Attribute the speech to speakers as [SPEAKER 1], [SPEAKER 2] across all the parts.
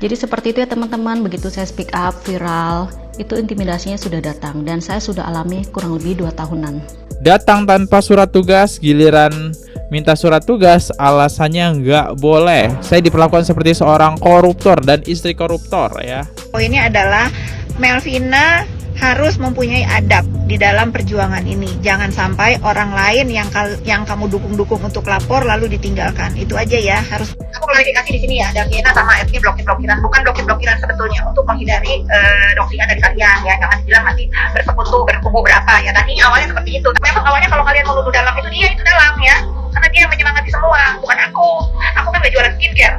[SPEAKER 1] Jadi seperti itu ya teman-teman, begitu saya speak up viral, itu intimidasinya sudah datang dan saya sudah alami kurang lebih 2 tahunan.
[SPEAKER 2] Datang tanpa surat tugas, giliran minta surat tugas, alasannya nggak boleh. Saya diperlakukan seperti seorang koruptor dan istri koruptor ya.
[SPEAKER 3] Poinnya adalah Melvina harus mempunyai adab di dalam perjuangan ini. Jangan sampai orang lain yang kamu dukung untuk lapor lalu ditinggalkan. Itu aja ya, harus. Aku klarifikasi di sini ya, Daviena sama FG blokir-blokiran, bukan blokir-blokiran sebetulnya, untuk menghindari doxingan dari kalian ya. Jangan bilang nanti bersekutu, berkubu berapa ya. Tadinya awalnya seperti itu. Memang awalnya kalau kalian mau nuduh dalam itu dia itu dalam ya. Karena dia menyemangati semua, bukan aku. Aku kan gak jualan skincare.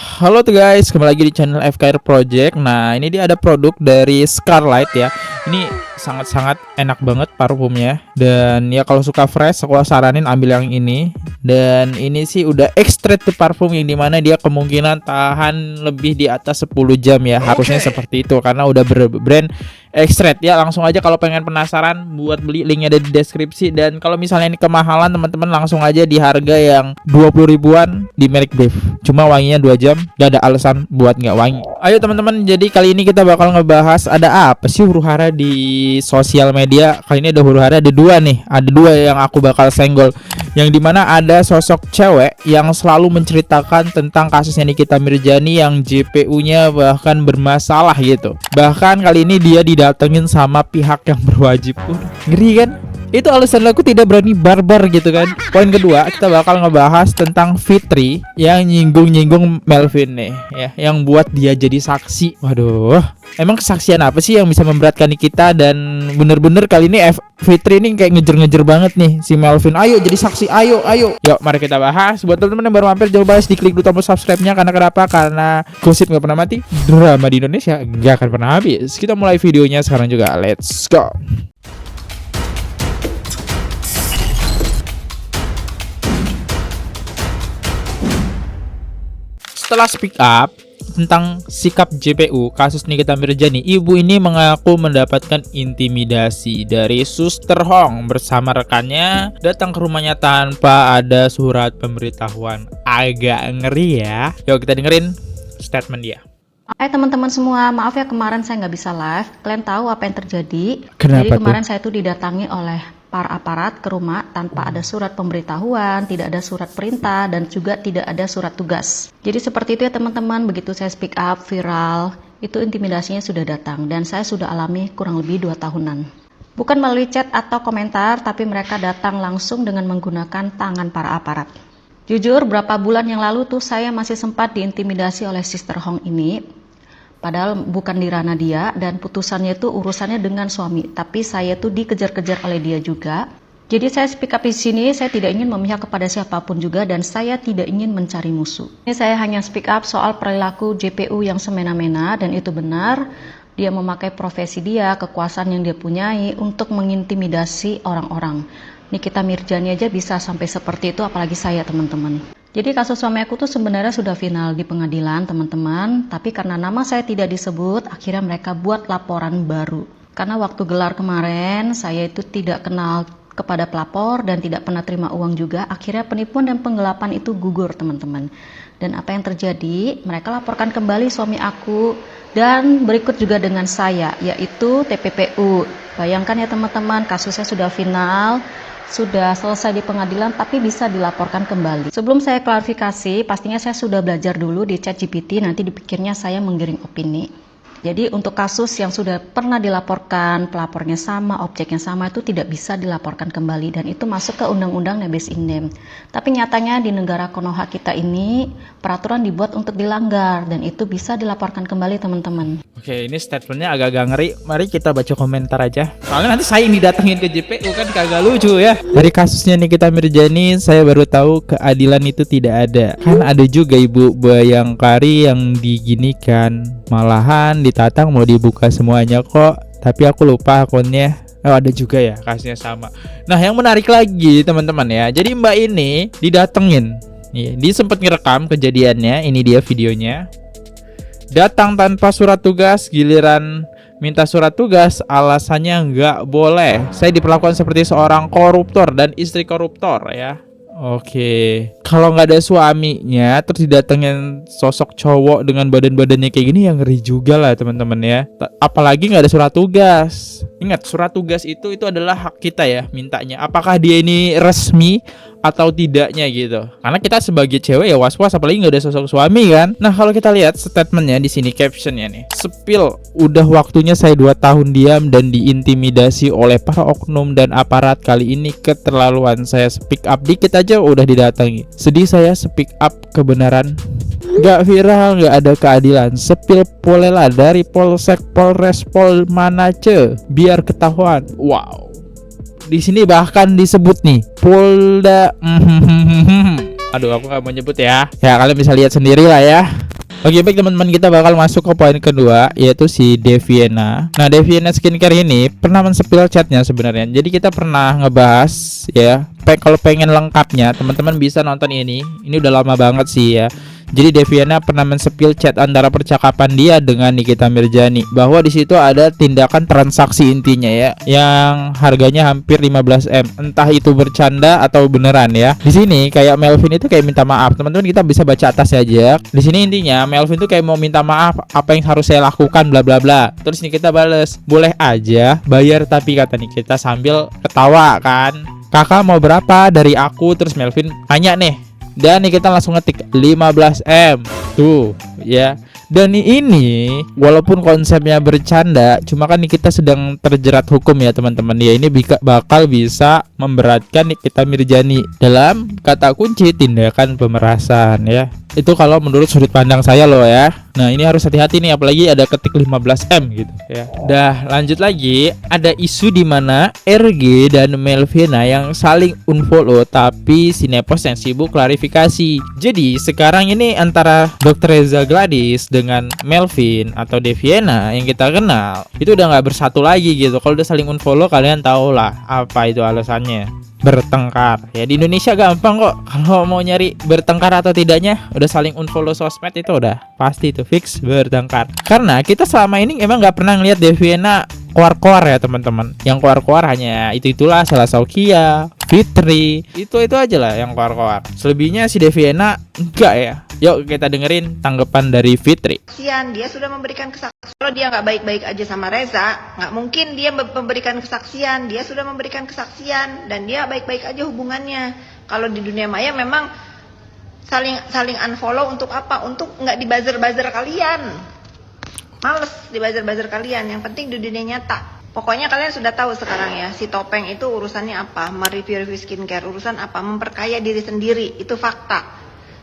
[SPEAKER 2] Halo tuh guys, kembali lagi di channel FKR Project. Nah, ini dia ada produk dari Scarlett ya. Ini sangat-sangat enak banget parfumnya. Dan ya kalau suka fresh, aku saranin ambil yang ini. Dan ini sih udah extract tuh parfum, yang dimana dia kemungkinan tahan lebih di atas 10 jam ya. Harusnya seperti itu karena udah berbrand extract ya. Langsung aja kalau pengen penasaran buat beli, linknya ada di deskripsi. Dan kalau misalnya ini kemahalan, teman-teman langsung aja di harga yang 20 ribuan di merek Bev. Cuma wanginya 2 jam, gak ada alasan buat nggak wangi. Ayo teman-teman, jadi kali ini kita bakal ngebahas ada apa sih huru-hara di sosial media. Kali ini ada huru-hara, ada dua nih. Ada dua yang aku bakal senggol. Yang dimana ada sosok cewek yang selalu menceritakan tentang kasusnya Nikita Mirzani yang JPU-nya bahkan bermasalah gitu. Bahkan kali ini dia didatengin sama pihak yang berwajib. Ngeri kan? Itu alasan aku tidak berani barbar gitu kan. Poin kedua, kita bakal ngebahas tentang Fitri yang nyinggung-nyinggung Melvin nih ya, yang buat dia jadi saksi. Waduh, emang kesaksian apa sih yang bisa memberatkan kita? Dan bener-bener kali ini Fitri ini kayak ngejer-ngejer banget nih si Melvin. Ayo jadi saksi, ayo. Yuk mari kita bahas. Buat teman-teman yang baru mampir, jangan lupa diklik dulu tombol subscribe-nya. Karena kenapa? Karena gosip gak pernah mati, drama di Indonesia gak akan pernah habis. Kita mulai videonya sekarang juga, let's go. Setelah speak up tentang sikap JPU kasus Nikita Mirzani, ibu ini mengaku mendapatkan intimidasi dari Suster Hong bersama rekannya datang ke rumahnya tanpa ada surat pemberitahuan. Agak ngeri ya. Yuk kita dengerin statement dia.
[SPEAKER 1] Hai teman-teman semua, maaf ya kemarin saya nggak bisa live. Kalian tahu apa yang terjadi?
[SPEAKER 2] Kenapa
[SPEAKER 1] Jadi kemarin
[SPEAKER 2] tuh?
[SPEAKER 1] saya tuh didatangi oleh para aparat ke rumah tanpa ada surat pemberitahuan, tidak ada surat perintah, dan juga tidak ada surat tugas. Jadi seperti itu ya teman-teman, begitu saya speak up viral, itu intimidasinya sudah datang dan saya sudah alami kurang lebih 2 tahunan. Bukan melalui chat atau komentar, tapi mereka datang langsung dengan menggunakan tangan para aparat. Jujur, berapa bulan yang lalu tuh saya masih sempat diintimidasi oleh Sister Hong ini. Padahal bukan di ranah dia dan putusannya itu urusannya dengan suami, tapi saya tuh dikejar-kejar oleh dia juga. Jadi saya speak up di sini, saya tidak ingin memihak kepada siapapun juga dan saya tidak ingin mencari musuh. Ini saya hanya speak up soal perilaku JPU yang semena-mena dan itu benar. Dia memakai profesi dia, kekuasaan yang dia punyai untuk mengintimidasi orang-orang. Nikita Mirzani aja bisa sampai seperti itu, apalagi saya teman-teman. Jadi kasus suami aku tuh sebenarnya sudah final di pengadilan teman-teman, tapi karena nama saya tidak disebut, akhirnya mereka buat laporan baru. Karena waktu gelar kemarin, saya itu tidak kenal kepada pelapor dan tidak pernah terima uang juga, akhirnya penipuan dan penggelapan itu gugur teman-teman. Dan apa yang terjadi, mereka laporkan kembali suami aku dan berikut juga dengan saya, yaitu TPPU. Bayangkan ya teman-teman, kasusnya sudah final, sudah selesai di pengadilan tapi bisa dilaporkan kembali. Sebelum saya klarifikasi, pastinya saya sudah belajar dulu di ChatGPT, nanti dipikirnya saya menggiring opini. Jadi untuk kasus yang sudah pernah dilaporkan, pelapornya sama, objeknya sama, itu tidak bisa dilaporkan kembali dan itu masuk ke Undang-Undang Nebis Indem. Tapi nyatanya di negara Konoha kita ini peraturan dibuat untuk dilanggar dan itu bisa dilaporkan kembali teman-teman.
[SPEAKER 2] Oke, ini statementnya agak-agak ngeri. Mari kita baca komentar aja. Soalnya nanti saya yang didatengin ke JPU kan kagak lucu ya. Dari kasusnya Nikita Mirzani, saya baru tahu keadilan itu tidak ada. Kan ada juga Ibu Bayangkari yang diginikan, malahan ditatang mau dibuka semuanya kok. Tapi aku lupa akunnya. Oh, ada juga ya kasusnya sama. Nah, yang menarik lagi teman-teman ya. Jadi Mbak ini didatengin. Dia sempat ngerekam kejadiannya. Ini dia videonya. Datang tanpa surat tugas, giliran minta surat tugas, alasannya nggak boleh. Saya diperlakukan seperti seorang koruptor dan istri koruptor ya. Oke. kalau nggak ada suaminya terus didatengin sosok cowok dengan badan-badannya kayak gini, yang ngeri juga lah teman-teman ya. Apalagi nggak ada surat tugas. Ingat, surat tugas itu adalah hak kita ya mintanya. Apakah dia ini resmi atau tidaknya gitu. Karena kita sebagai cewek ya was-was, apalagi nggak ada sosok suami kan. Nah kalau kita lihat statementnya di sini, captionnya nih, spill, udah waktunya saya 2 tahun diam dan diintimidasi oleh para oknum dan aparat. Kali ini keterlaluan, saya speak up dikit aja udah didatangi. Sedih saya, speak up kebenaran. Gak viral, gak ada keadilan. Sepil polela dari polsek, polres, pol manace, biar ketahuan. Wow. Di sini bahkan disebut nih Polda. Aduh, aku nggak mau nyebut ya. Ya kalian bisa lihat sendiri lah ya. Oke, baik teman-teman, kita bakal masuk ke poin kedua, yaitu si Deviena. Nah, Deviena Skincare ini pernah men-spill chatnya sebenarnya. Jadi kita pernah ngebahas ya. Kalau pengen lengkapnya, teman-teman bisa nonton ini. Ini udah lama banget sih ya. Jadi Deviena pernah men-spill chat antara percakapan dia dengan Nikita Mirzani, bahwa di situ ada tindakan transaksi intinya ya, yang harganya hampir 15M. Entah itu bercanda atau beneran ya. Di sini kayak Melvin itu kayak minta maaf. Teman-teman kita bisa baca atas aja. Di sini intinya Melvin itu kayak mau minta maaf, apa yang harus saya lakukan bla bla bla. Terus Nikita bales, boleh aja bayar tapi, kata Nikita sambil ketawa kan. Kakak mau berapa dari aku? Terus Melvin tanya nih, dan nih kita langsung ngetik 15M tuh ya. Dan ini walaupun konsepnya bercanda, cuma kan kita sedang terjerat hukum ya teman-teman ya. Ini bakal bisa memberatkan Nikita Mirzani dalam kata kunci tindakan pemerasan ya. Itu kalau menurut sudut pandang saya loh ya. Nah ini harus hati-hati nih, apalagi ada ketik 15M gitu ya. Dah lanjut lagi, ada isu di mana RG dan Melvina yang saling unfollow, tapi si Nepos yang sibuk klarifikasi. Jadi sekarang ini antara Dr. Reza Gladys dengan Melvin atau Deviena yang kita kenal itu udah nggak bersatu lagi gitu. Kalau udah saling unfollow, kalian tau lah apa itu alasannya. Bertengkar ya, di Indonesia gampang kok kalau mau nyari bertengkar atau tidaknya, udah saling unfollow sosmed itu udah pasti itu fix bertengkar. Karena kita selama ini emang nggak pernah ngeliat Deviena keluar-keluar ya teman-teman. Yang keluar-keluar hanya itu-itulah, Sela Saukia, Fitri, itu aja lah yang keluar-keluar. Selebihnya si Deviena enggak ya. Yuk kita dengerin tanggapan dari Fitri.
[SPEAKER 3] Kesaksian, dia sudah memberikan kesaksian. Kalau dia nggak baik-baik aja sama Reza, nggak mungkin dia memberikan kesaksian. Dia sudah memberikan kesaksian dan dia baik-baik aja hubungannya. Kalau di dunia maya memang saling unfollow untuk apa? Untuk nggak di buzzer kalian. Males di buzzer kalian. Yang penting di dunia nyata. Pokoknya kalian sudah tahu sekarang ya, si Topeng itu urusannya apa? Mereview skincare, urusan apa? Memperkaya diri sendiri, itu fakta.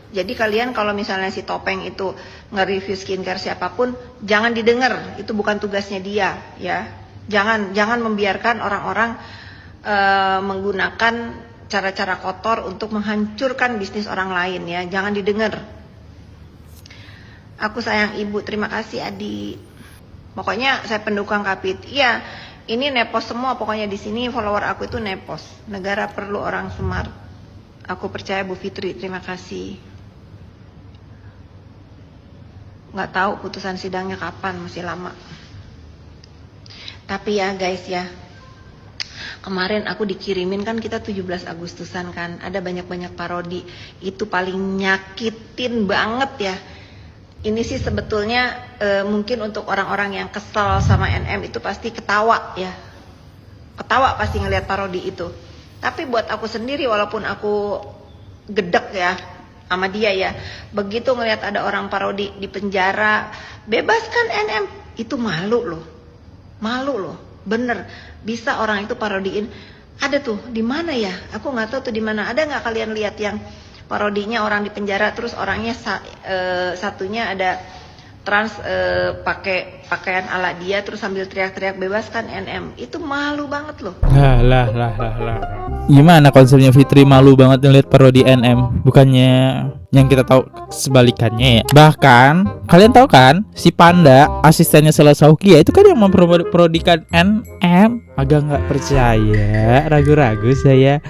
[SPEAKER 3] Jadi kalian kalau misalnya si Topeng itu nge-review skincare siapapun, jangan didengar, itu bukan tugasnya dia ya. Jangan membiarkan orang-orang menggunakan cara-cara kotor untuk menghancurkan bisnis orang lain ya. Jangan didengar. Aku sayang ibu, terima kasih Adi. Pokoknya saya pendukung Kapit. Iya, ini nepos semua pokoknya di sini, follower aku itu nepos. Negara perlu orang smart. Aku percaya Bu Fitri, terima kasih. Nggak tahu putusan sidangnya kapan, masih lama. Tapi ya guys ya, kemarin aku dikirimin kan, kita 17 Agustusan kan, ada banyak-banyak parodi. Itu paling nyakitin banget ya. Ini sih sebetulnya mungkin untuk orang-orang yang kesel sama NM itu pasti ketawa ya. Ketawa pasti ngelihat parodi itu. Tapi buat aku sendiri, walaupun aku gedek ya sama dia ya, begitu ngelihat ada orang parodi di penjara, bebaskan NM, itu malu loh, bener. Bisa orang itu parodiin, ada tuh di mana ya? Aku nggak tahu tuh di mana. Ada nggak kalian lihat yang parodinya orang di penjara, terus orangnya satunya ada trans pakai pakaian ala dia, terus sambil teriak-teriak bebaskan NM, itu malu banget loh.
[SPEAKER 2] Lah. Gimana konsepnya Fitri malu banget ngeliat parodi NM? Bukannya yang kita tahu sebalikannya ya. Bahkan kalian tahu kan, si Panda asistennya Sela Saukia itu kan yang memparodikan NM. Agak nggak percaya, ragu-ragu saya.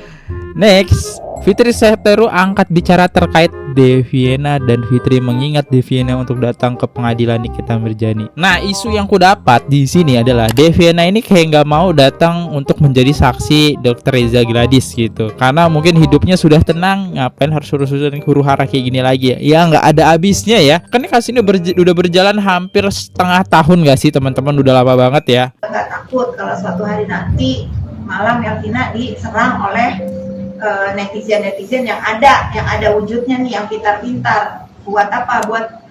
[SPEAKER 2] Next, Fitri Seteru angkat bicara terkait Deviena dan Fitri mengingat Deviena untuk datang ke pengadilan Nikita Mirjani. Nah, isu yang ku dapat di sini adalah Deviena ini kayak nggak mau datang untuk menjadi saksi Dr. Reza Gladys gitu. Karena mungkin hidupnya sudah tenang, ngapain harus urusan huru hara kayak gini lagi ya? Ya nggak ada habisnya ya. Kan ini kasus ini udah berjalan hampir setengah tahun nggak sih teman-teman? Udah lama banget ya.
[SPEAKER 3] Nggak takut kalau suatu hari nanti malam Melvina diserang oleh netizen yang ada wujudnya nih, yang pintar-pintar. Buat apa? Buat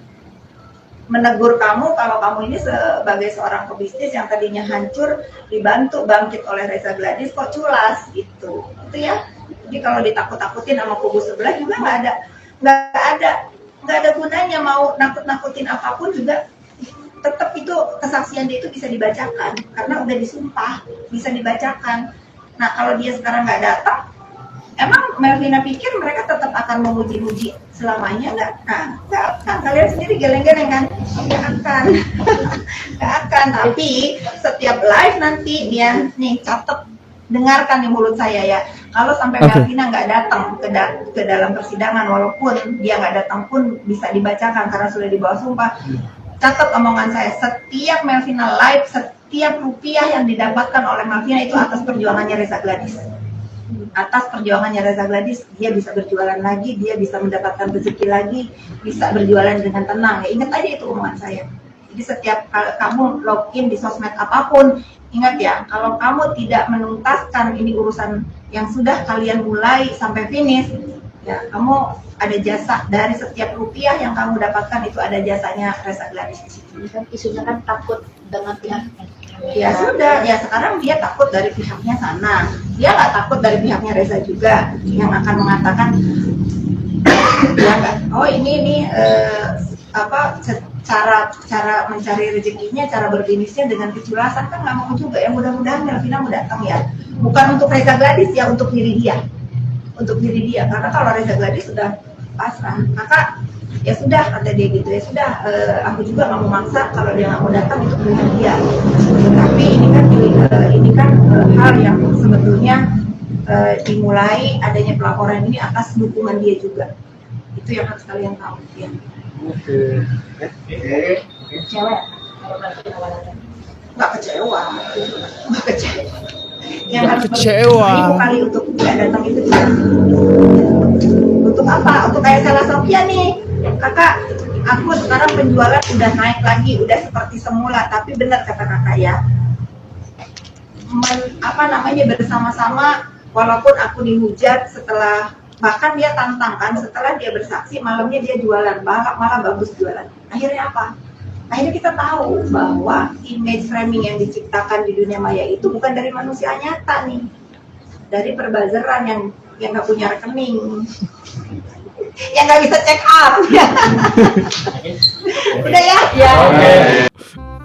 [SPEAKER 3] menegur kamu kalau kamu ini sebagai seorang pebisnis yang tadinya hancur dibantu bangkit oleh Reza Gladys kok culas gitu. Itu ya. Jadi kalau ditakut-takutin sama kubu sebelah juga nggak ada gunanya. Mau nakut-nakutin apapun juga tetap itu kesaksian dia itu bisa dibacakan karena udah disumpah, bisa dibacakan. Nah, kalau dia sekarang nggak datang, emang Melvina pikir mereka tetap akan memuji-muji selamanya? Nggak akan. Kalian sendiri geleng-geleng kan? Nggak akan. Nggak akan. Tapi setiap live nanti dia nih catat, dengarkan di mulut saya ya. Kalau sampai Melvina nggak datang ke dalam persidangan, walaupun dia nggak datang pun bisa dibacakan karena sudah di bawah sumpah. Catat omongan saya. Setiap Melvina live, setiap rupiah yang didapatkan oleh Melvina itu atas perjuangannya Reza Gladys. Atas perjuangannya Reza Gladys, dia bisa berjualan lagi, dia bisa mendapatkan rezeki lagi, bisa berjualan dengan tenang. Ya, ingat aja itu omongan saya. Jadi setiap kamu login di sosmed apapun, ingat ya, kalau kamu tidak menuntaskan ini urusan yang sudah kalian mulai sampai finish, ya kamu ada jasa dari setiap rupiah yang kamu dapatkan, itu ada jasanya Reza Gladys di situ.
[SPEAKER 1] Isunya kan takut dengan pihaknya.
[SPEAKER 3] Ya sudah, ya sekarang dia takut dari pihaknya sana. Dia nggak takut dari pihaknya Reza juga yang akan mengatakan, ya nggak, oh ini cara mencari rezekinya, cara berbisnisnya dengan keculasan, kan nggak mau juga ya. Mudah-mudahan Melvina mau datang ya, bukan untuk Reza Gladys ya, untuk diri dia, karena kalau Reza Gladys sudah pasrah, maka ya sudah, kata dia gitu, ya sudah, aku juga nggak mau maksa. Kalau dia nggak mau datang itu pilihan dia. Tapi ini kan hal yang sebetulnya dimulai adanya pelaporan ini atas dukungan dia juga. Itu yang harus kalian tahu ya.
[SPEAKER 1] Cewek.
[SPEAKER 3] Nggak kecewa. Yang harus
[SPEAKER 2] kecewa.
[SPEAKER 3] Kali untuk tidak datang itu juga. Untuk apa? Untuk kayak Sela Sofia nih, kakak, aku sekarang penjualan udah naik lagi, udah seperti semula. Tapi benar kata kakak ya, bersama-sama, walaupun aku dihujat, setelah bahkan dia tantang kan, setelah dia bersaksi malamnya dia jualan, malah bagus jualan. Akhirnya apa? Akhirnya kita tahu bahwa image framing yang diciptakan di dunia maya itu bukan dari manusia nyata nih, dari perbazeran yang nggak punya rekening, yang nggak bisa check out. Udah ya? Ya.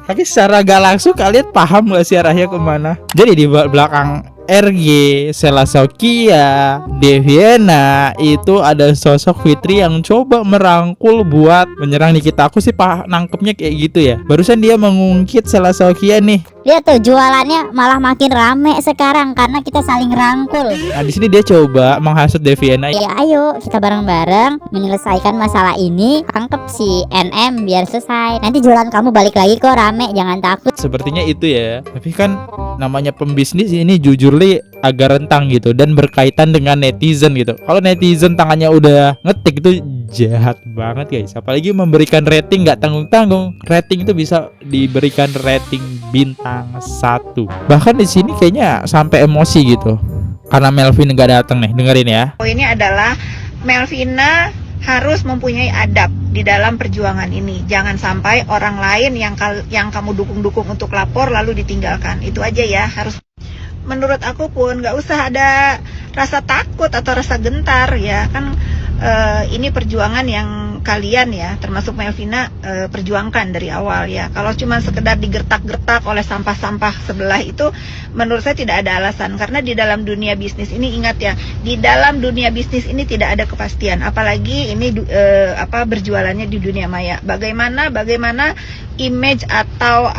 [SPEAKER 2] Tapi secara gak langsung kalian paham gak sih arahnya kemana? Jadi di belakang RG, Sela Sofia, Deviena itu ada sosok Fitri yang coba merangkul buat menyerang Nikita. Aku sih nangkepnya kayak gitu ya. Barusan dia mengungkit Sela Sofia nih.
[SPEAKER 4] Lihat tuh jualannya malah makin rame sekarang karena kita saling rangkul.
[SPEAKER 2] Nah di sini dia coba menghasut Deviena.
[SPEAKER 4] Ya ayo kita bareng-bareng menyelesaikan masalah ini. Tangkep si NM biar selesai. Nanti jualan kamu balik lagi kok rame, jangan takut.
[SPEAKER 2] Sepertinya itu ya. Tapi kan namanya pembisnis ini jujur li agak rentang gitu dan berkaitan dengan netizen gitu. Kalau netizen tangannya udah ngetik itu jahat banget guys. Apalagi memberikan rating nggak tanggung-tanggung. Rating itu bisa diberikan rating bintang 1. Bahkan di sini kayaknya sampai emosi gitu. Karena Melvin nggak datang nih, dengerin ya.
[SPEAKER 3] Ini adalah Melvina harus mempunyai adab di dalam perjuangan ini. Jangan sampai orang lain yang kamu dukung untuk lapor lalu ditinggalkan. Itu aja ya, harus. Menurut aku pun nggak usah ada rasa takut atau rasa gentar ya kan. Ini perjuangan yang kalian ya, termasuk Melvina perjuangkan dari awal ya. Kalau cuma sekedar digertak-gertak oleh sampah-sampah sebelah itu, menurut saya tidak ada alasan. Karena di dalam dunia bisnis ini, ingat ya, di dalam dunia bisnis ini tidak ada kepastian. Apalagi ini berjualannya di dunia maya. Bagaimana image atau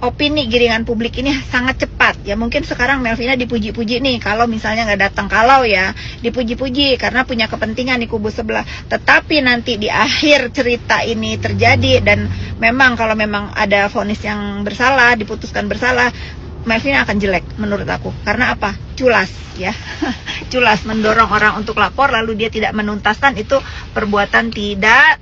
[SPEAKER 3] opini giringan publik ini sangat cepat ya. Mungkin sekarang Melvina dipuji-puji nih kalau misalnya nggak datang, kalau ya dipuji-puji karena punya kepentingan di kubu sebelah. Tetapi nanti di akhir cerita ini terjadi dan memang kalau memang ada vonis yang bersalah, diputuskan bersalah, Melvina akan jelek menurut aku. Karena apa? Culas ya. Culas mendorong orang untuk lapor lalu dia tidak menuntaskan, itu perbuatan tidak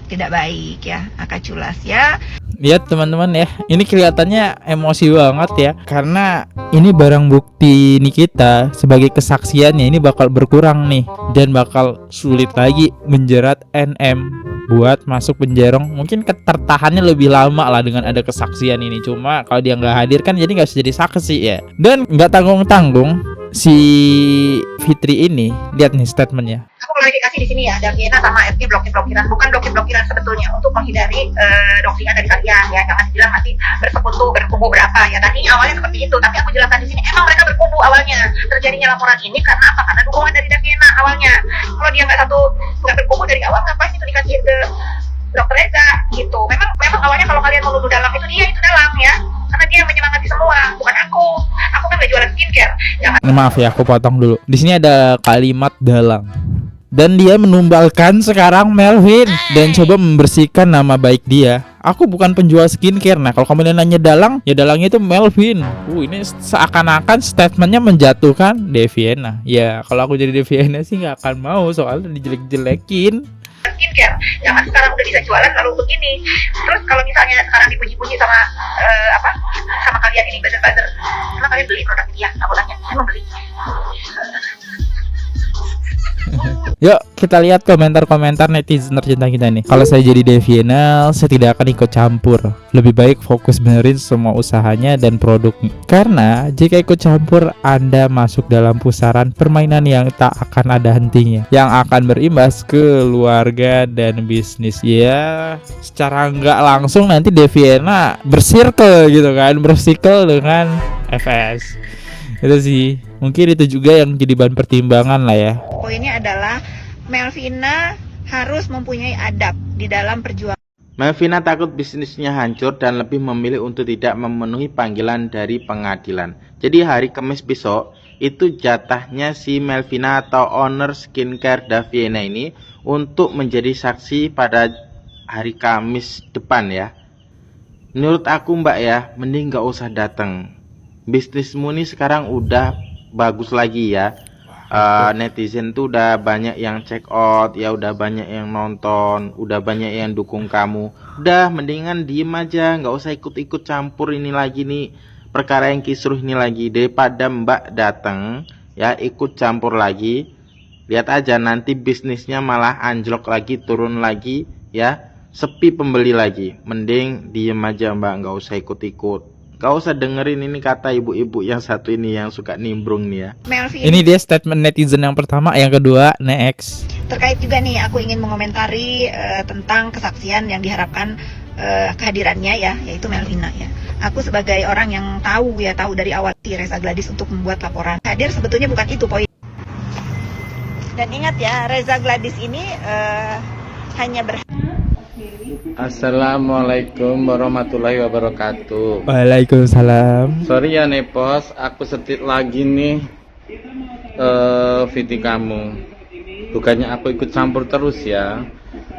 [SPEAKER 3] baik ya, akan culas ya.
[SPEAKER 2] Lihat teman-teman ya, ini kelihatannya emosi banget ya, karena ini barang bukti Nikita sebagai kesaksiannya ini bakal berkurang nih, dan bakal sulit lagi menjerat NM buat masuk penjara. Mungkin ketertahannya lebih lama lah dengan ada kesaksian ini. Cuma kalau dia nggak hadir kan jadi nggak bisa jadi saksi ya, dan nggak tanggung-tanggung si Fitri ini. Lihat nih statementnya.
[SPEAKER 3] Aku klarifikasi di sini ya, Daviena sama FG blokir-blokiran, bukan blokir-blokiran sebetulnya, untuk menghindari doxingan dari kalian ya. Jangan dibilang nanti bersekutu, berkubu berapa ya. Tadinya awalnya seperti itu, tapi aku jelaskan di sini emang mereka berkubu awalnya. Terjadinya laporan ini karena apa? Karena dukungan dari Daviena awalnya. Kalau dia nggak berkubu dari awal, ngapain itu dikasih ke Dokter Reza gitu. Memang awalnya kalau kalian mau nuduh dalam itu dalam ya. Karena dia menyemangati semua, bukan aku. Aku kan gak jualan skincare. Jangan.
[SPEAKER 2] Maaf ya, aku potong dulu. Di sini ada kalimat dalang. Dan dia menumbalkan sekarang Melvin dan coba membersihkan nama baik dia. Aku bukan penjual skincare. Nah, kalau kamu nanya dalang, ya dalangnya itu Melvin. Ini seakan-akan statementnya menjatuhkan Daviena. Ya, kalau aku jadi Daviena sih nggak akan mau, soalnya dijelek-jelekin.
[SPEAKER 3] Skincare, jangan sekarang udah bisa jualan lalu begini. Terus kalau misalnya sekarang dipuji-puji sama sama kalian ini buzzer-buzzer, emang kalian beli produk dia? Aku tanya, emang beli?
[SPEAKER 2] Yuk kita lihat komentar-komentar netizen tercinta kita nih. Kalau saya jadi Daviena, saya tidak akan ikut campur. Lebih baik fokus benerin semua usahanya dan produknya. Karena jika ikut campur, Anda masuk dalam pusaran permainan yang tak akan ada hentinya, yang akan berimbas ke keluarga dan bisnis. Ya, secara nggak langsung nanti Daviena bersirkel gitu kan, bersirkel dengan FS. Itu sih, mungkin itu juga yang jadi bahan pertimbangan lah ya.
[SPEAKER 3] Poinnya adalah Melvina harus mempunyai adab di dalam perjuangan.
[SPEAKER 5] Melvina takut bisnisnya hancur dan lebih memilih untuk tidak memenuhi panggilan dari pengadilan. Jadi hari Kamis besok itu jatahnya si Melvina atau owner skincare Daviena ini untuk menjadi saksi pada hari Kamis depan ya. Menurut aku mbak ya, mending gak usah datang. Bisnismu nih sekarang udah bagus lagi ya. Netizen tuh udah banyak yang check out ya, udah banyak yang nonton, udah banyak yang dukung kamu. Udah mendingan diem aja, nggak usah ikut-ikut campur ini lagi nih, perkara yang kisruh ini lagi. Daripada mbak datang ya ikut campur lagi, lihat aja nanti bisnisnya malah anjlok lagi, turun lagi ya, sepi pembeli lagi. Mending diem aja mbak, nggak usah ikut-ikut. Gak usah dengerin ini kata ibu-ibu yang satu ini yang suka nimbrung nih ya.
[SPEAKER 3] Melvin,
[SPEAKER 2] Ini dia statement netizen yang pertama, yang kedua next.
[SPEAKER 3] terkait juga nih, aku ingin mengomentari tentang kesaksian yang diharapkan kehadirannya ya, yaitu Melvina ya. Aku sebagai orang yang tahu dari awal Reza Gladys untuk membuat laporan hadir, sebetulnya bukan itu poin. Dan ingat ya, Reza Gladys ini hanya
[SPEAKER 5] Assalamualaikum warahmatullahi wabarakatuh.
[SPEAKER 2] Waalaikumsalam.
[SPEAKER 5] Sorry ya Nepos, aku setit lagi nih video kamu. Bukannya aku ikut campur terus ya,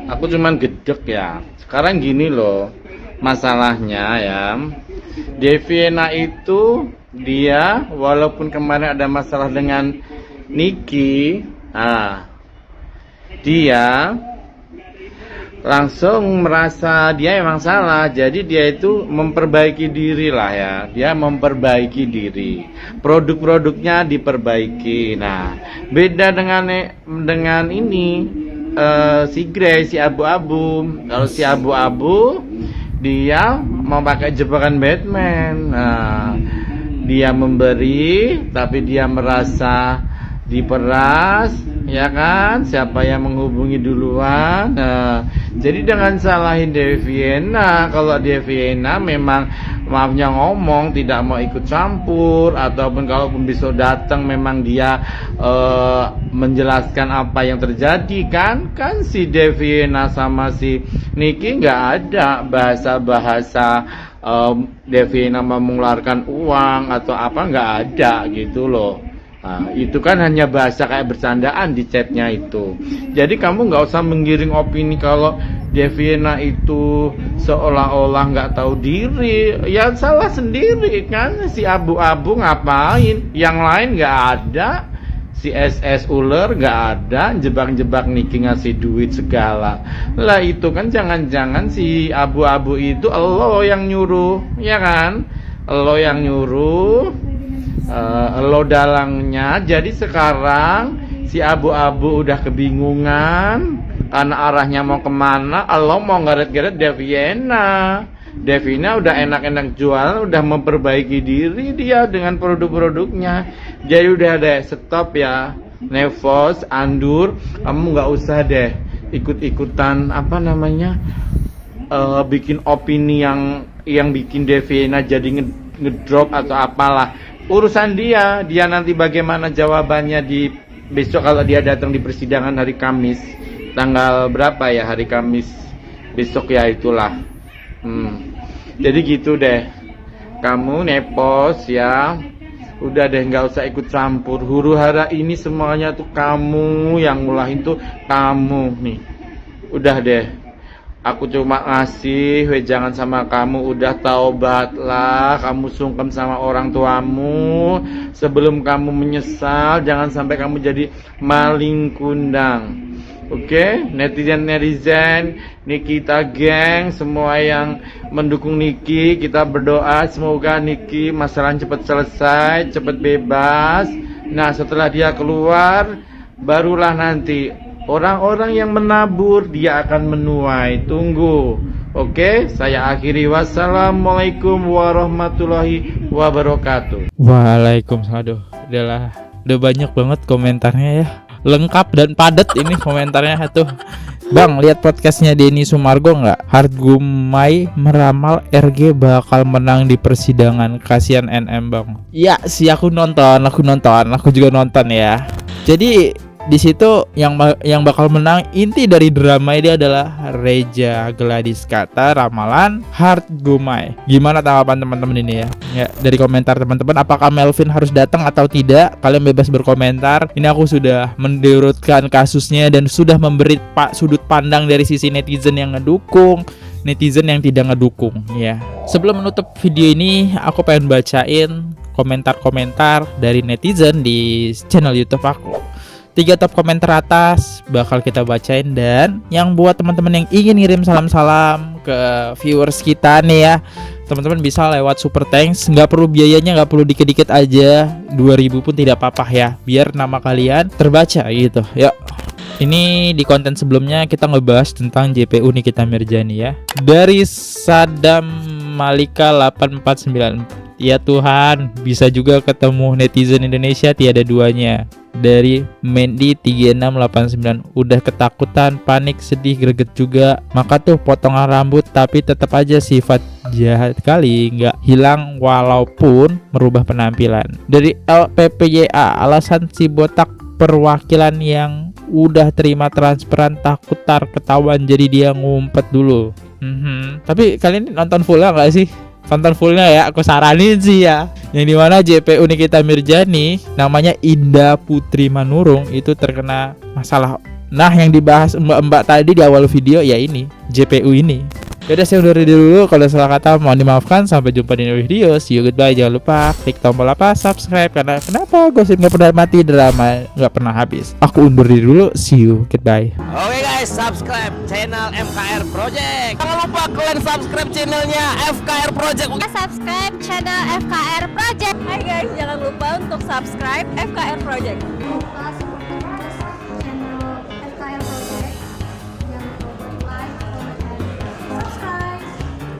[SPEAKER 5] aku cuman gedek ya. Sekarang gini loh, masalahnya ya, Daviena itu dia walaupun kemarin ada masalah dengan Niki, dia langsung merasa dia emang salah, jadi dia itu memperbaiki diri lah ya, dia memperbaiki diri, produk-produknya diperbaiki. Nah, beda dengan ini si Grace, si abu-abu. Kalau si abu-abu dia mau pakai jebakan Batman. Nah, dia memberi tapi dia merasa diperas, ya kan? Siapa yang menghubungi duluan? Nah, jadi dengan salahin Daviena, kalau Daviena memang
[SPEAKER 6] maafnya ngomong, tidak mau ikut campur, ataupun kalaupun besok datang memang dia menjelaskan apa yang terjadi, kan si Devina sama si Niki nggak ada bahasa-bahasa Devina mengeluarkan uang atau apa, nggak ada gitu loh. Nah, itu kan hanya bahasa kayak bercandaan di chatnya itu. Jadi kamu nggak usah menggiring opini kalau Devina itu seolah-olah nggak tahu diri. Ya salah sendiri kan, si abu-abu ngapain, yang lain nggak ada, si SS ular nggak ada, jebak-jebak Niki ngasih duit segala. Lah itu kan jangan-jangan si abu-abu itu lo yang nyuruh, ya kan? Lo yang nyuruh, lo dalangnya. Jadi sekarang si abu-abu udah kebingungan karena arahnya mau kemana. Lo mau ngeret-ngeret Devina udah enak-enak jualan, udah memperbaiki diri dia dengan produk-produknya. Jadi udah deh, stop ya, Nevos, Andur, kamu nggak usah deh ikut-ikutan bikin opini yang bikin Devina jadi ngedrop atau apalah. Urusan dia nanti bagaimana jawabannya di besok kalau dia datang di persidangan hari Kamis. Tanggal berapa ya hari Kamis besok ya, itulah. Jadi gitu deh, kamu Nepos ya, udah deh nggak usah ikut campur. Huru hara ini semuanya tuh kamu yang mulahin, tuh kamu nih. Udah deh, aku cuma ngasih wejangan sama kamu, udah taubatlah, kamu sungkem sama orang tuamu sebelum kamu menyesal. Jangan sampai kamu jadi maling kundang. Oke, netizen, Nikita geng, semua yang mendukung Niki, kita berdoa semoga Niki masalahnya cepat selesai, cepat bebas. Nah, setelah dia keluar, barulah nanti orang-orang yang menabur dia akan menuai. Tunggu. Oke, saya akhiri. Wassalamualaikum warahmatullahi wabarakatuh.
[SPEAKER 2] Waalaikumsalam. Udah banyak banget komentarnya ya. Lengkap dan padat ini komentarnya tuh. Bang, lihat podcastnya Denny Sumargo nggak? Hargumai meramal RG bakal menang di persidangan. Kasihan NM bang. Ya sih, aku nonton, aku juga nonton ya. Jadi di situ yang bakal menang inti dari drama ini adalah Reja Gladys Kata ramalan Hargumai. Gimana tanggapan teman-teman ini ya? Ya, dari komentar teman-teman, apakah Melvin harus datang atau tidak? Kalian bebas berkomentar. Ini aku sudah mendiurutkan kasusnya dan sudah memberi sudut pandang dari sisi netizen yang ngedukung, netizen yang tidak ngedukung ya. Sebelum menutup video ini, aku pengen bacain komentar-komentar dari netizen di channel YouTube aku. 3 top komentar atas bakal kita bacain, dan yang buat teman-teman yang ingin ngirim salam-salam ke viewers kita nih ya, teman-teman bisa lewat Super Thanks, nggak perlu biayanya, nggak perlu dikit-dikit aja, 2.000 pun tidak apa-apa ya, biar nama kalian terbaca gitu. Yuk, ini di konten sebelumnya kita ngebahas tentang JPU Nikita Mirzani ya. Dari Sadam Malika 849, ya Tuhan, bisa juga ketemu netizen Indonesia tiada duanya. Dari Mendy 3689, udah ketakutan, panik, sedih, greget juga. Maka tuh potongan rambut, tapi tetap aja sifat jahat kali nggak hilang walaupun merubah penampilan. Dari LPPYA, alasan si botak perwakilan yang udah terima transferan takut tar ketahuan jadi dia ngumpet dulu. Tapi kalian nonton full nggak sih? Tonton fullnya ya, aku saranin sih ya. Yang dimana JPU Nikita Mirzani namanya Indah Putri Manurung itu terkena masalah. Nah, yang dibahas mbak-mbak tadi di awal video ya ini, JPU ini. Yaudah, saya undur dulu, kalau salah kata mohon dimaafkan. Sampai jumpa di video, see you, goodbye. Jangan lupa klik tombol subscribe, karena kenapa gosip gak pernah mati, drama gak pernah habis. Aku undur dulu, see you, goodbye.
[SPEAKER 7] Oke guys, subscribe channel FKR Project. Jangan lupa kalian subscribe channelnya FKR Project.
[SPEAKER 8] Subscribe channel FKR Project. Hai guys, jangan lupa untuk subscribe FKR Project.